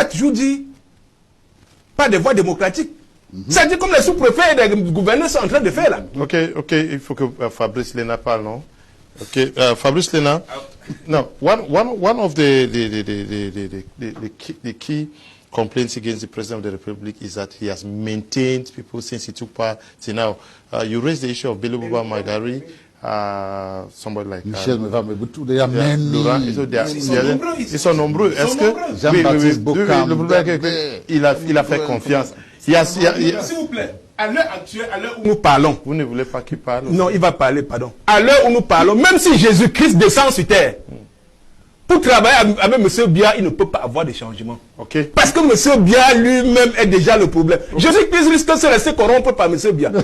toujours dit, pas de voie démocratique. C'est-à-dire comme les sous-préfets et les gouverneurs sont en train de faire là. Ok, il faut que Fabrice Lena parle, non? Ok, Fabrice Lena. No, one of the key complaints against the President of the Republic is that he has maintained people since he took power till now. You raised the issue of Bello Buba Magari, somebody like Michel Mevameboutou, they are many. Ils sont nombreux. Est-ce que Jean-Baptiste Bokam, il a fait confiance? S'il vous plaît, à l'heure actuelle, à l'heure où nous parlons. Vous ne voulez pas qu'il parle? Non, il va parler, pardon. À l'heure où nous parlons, même si Jésus-Christ descend sur terre, pour travailler avec M. Biya, il ne peut pas avoir de changement. Okay. Parce que M. Biya lui-même est déjà le problème. Okay. Jésus-Christ risque de se laisser corrompre par M. Biya. Non.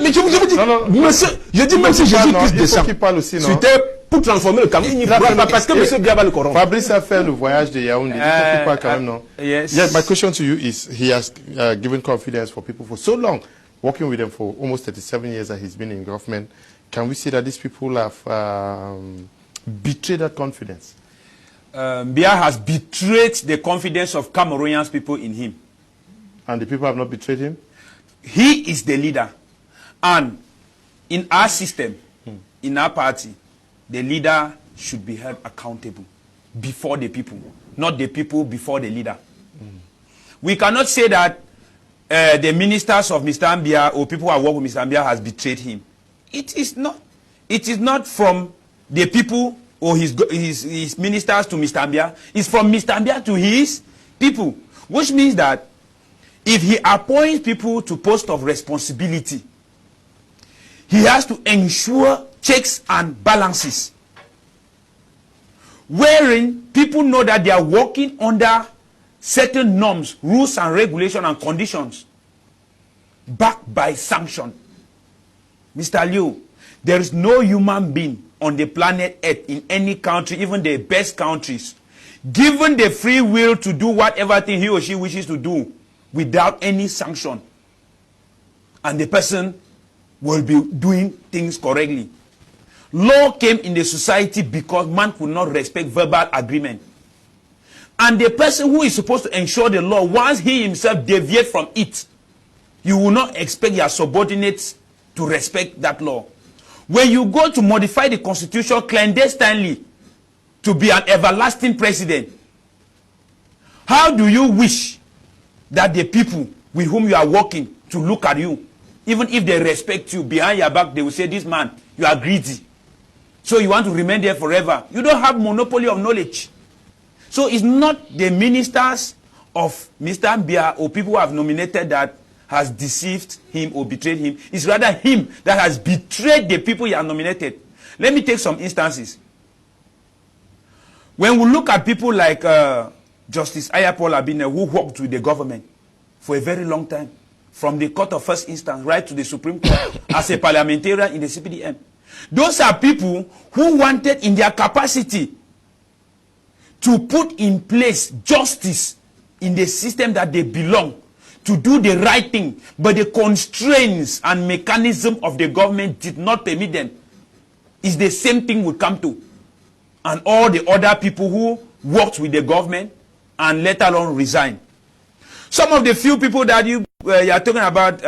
Mais je vous dis, monsieur, je dis même si Jésus-Christ descend sur terre pour transformer le Cameroun, il n'y pourra pas parce que M. Biya va le corrompre. Fabrice a fait le voyage de Yaoundé. Il faut qu'il parle quand même, non? Yes. Yeah, my question to you is, he has given confidence for people for so long, working with them for almost 37 years that he's been in government. Can we see that these people have betrayed that confidence? Biya has betrayed the confidence of Cameroonians people in him. And the people have not betrayed him? He is the leader. And in our system, in our party, the leader should be held accountable before the people, not the people before the leader. We cannot say that the ministers of Mr. Biya or people who have worked with Mr. Biya has betrayed him. It is not. It is not from the people or his ministers to Mr. Biya. It's from Mr. Biya to his people. Which means that if he appoints people to posts of responsibility, he has to ensure checks and balances, wherein people know that they are working under certain norms, rules and regulations and conditions, backed by sanction. Mr. Liu, there is no human being on the planet Earth in any country, even the best countries, given the free will to do whatever thing he or she wishes to do without any sanction. And the person will be doing things correctly. Law came in the society because man could not respect verbal agreement. And the person who is supposed to ensure the law, once he himself deviates from it, you will not expect your subordinates to respect that law. When you go to modify the constitution clandestinely to be an everlasting president, how do you wish that the people with whom you are working to look at you, even if they respect you, behind your back they will say, this man, you are greedy, so you want to remain there forever? You don't have monopoly of knowledge. So it's not the ministers of Mr. Biya or people who have nominated that has deceived him or betrayed him. It's rather him that has betrayed the people he has nominated. Let me take some instances. When we look at people like Justice Ayapola Abine, who worked with the government for a very long time, from the court of first instance right to the Supreme Court as a parliamentarian in the CPDM. Those are people who wanted in their capacity to put in place justice in the system that they belong, to do the right thing, but the constraints and mechanism of the government did not permit them. It's the same thing we come to. And all the other people who worked with the government and let alone resign. Some of the few people that you are talking about,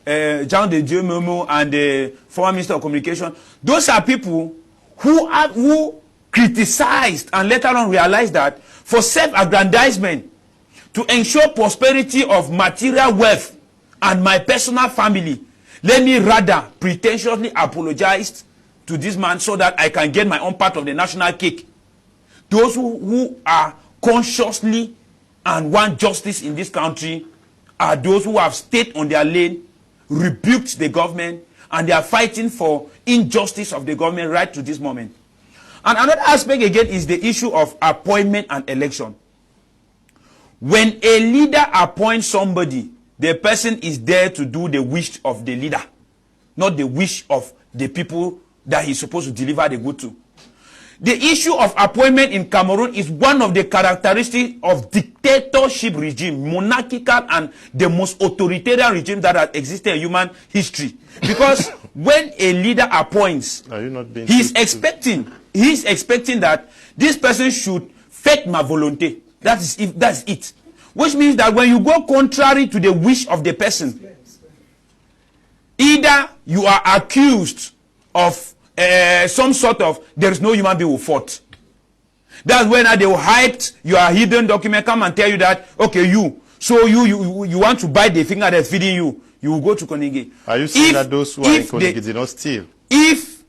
Jean de Dieu Momo and the former Minister of Communication, those are people who criticized and later on realized that for self-aggrandizement, to ensure prosperity of material wealth and my personal family, let me rather pretentiously apologize to this man so that I can get my own part of the national cake. Those who are consciously and want justice in this country are those who have stayed on their lane, rebuked the government, and they are fighting for injustice of the government right to this moment. And another aspect again is the issue of appointment and election. When a leader appoints somebody, the person is there to do the wish of the leader, not the wish of the people that he's supposed to deliver the good to. The issue of appointment in Cameroon is one of the characteristics of dictatorship regime, monarchical and the most authoritarian regime that has existed in human history. Because when a leader appoints, he's expecting that this person should fait ma volonté. That's it. Which means that when you go contrary to the wish of the person, either you are accused of some sort of, there is no human being who fought. That's when they will hide your hidden document, come and tell you that, okay, you want to bite the finger that's feeding you, you will go to Konige. Are you saying that those who are in Konige did not steal? If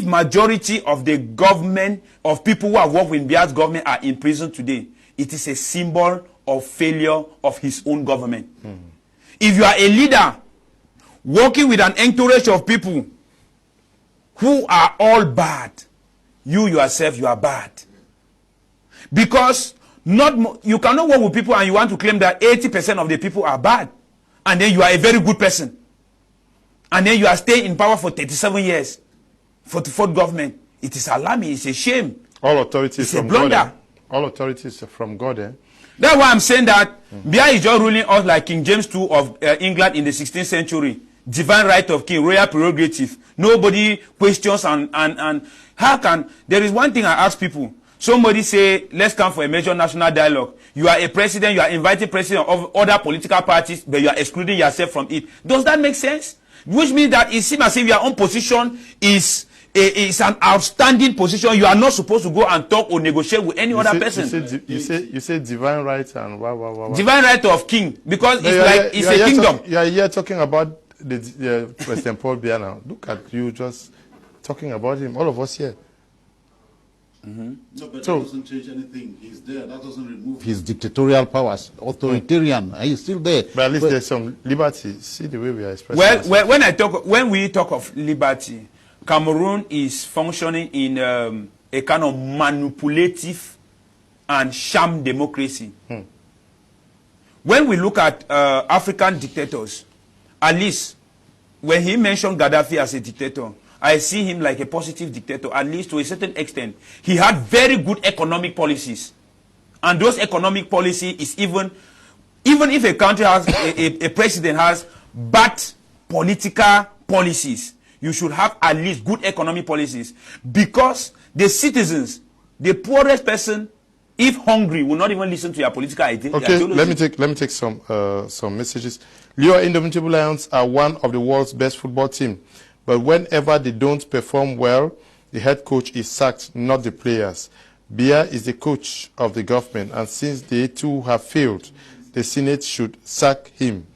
majority of the government, of people who have worked with Biya's government are in prison today, it is a symbol of failure of his own government. If you are a leader working with an entourage of people who are all bad, you yourself, you are bad. Because you cannot work with people and you want to claim that 80% of the people are bad. And then you are a very good person. And then you are staying in power for 37 years. 44th government. It is alarming. It's a shame. All authorities it's from a blunder. God. All authorities are from God. That's why I'm saying that Biya is just ruling us like King James II of England in the 16th century. Divine right of king, royal prerogative. Nobody questions and how can... There is one thing I ask people. Somebody say, let's come for a major national dialogue. You are a president, you are inviting president of other political parties, but you are excluding yourself from it. Does that make sense? Which means that it seems as if your own position is an outstanding position. You are not supposed to go and talk or negotiate with any other person. You say divine right and what? Divine right of king, because it's a kingdom. You are here talking about the President Paul Biya now. Look at you just talking about him. All of us here. No, but that doesn't change anything. He's there. That doesn't remove his dictatorial powers. Authoritarian. He's still there. But at least there's some liberty. See the way we are expressing. When we talk of liberty, Cameroon is functioning in a kind of manipulative and sham democracy. When we look at African dictators, at least when he mentioned Gaddafi as a dictator, I see him like a positive dictator, at least to a certain extent. He had very good economic policies. And those economic policies is even if a country has, a president has bad political policies, you should have at least good economic policies. Because the citizens, the poorest person, if hungry, will not even listen to your political ideology. Okay, let me take some messages. Leo Indomitable Lions are one of the world's best football team. But whenever they don't perform well, the head coach is sacked, not the players. Biya is the coach of the government, and since they too have failed, the Senate should sack him.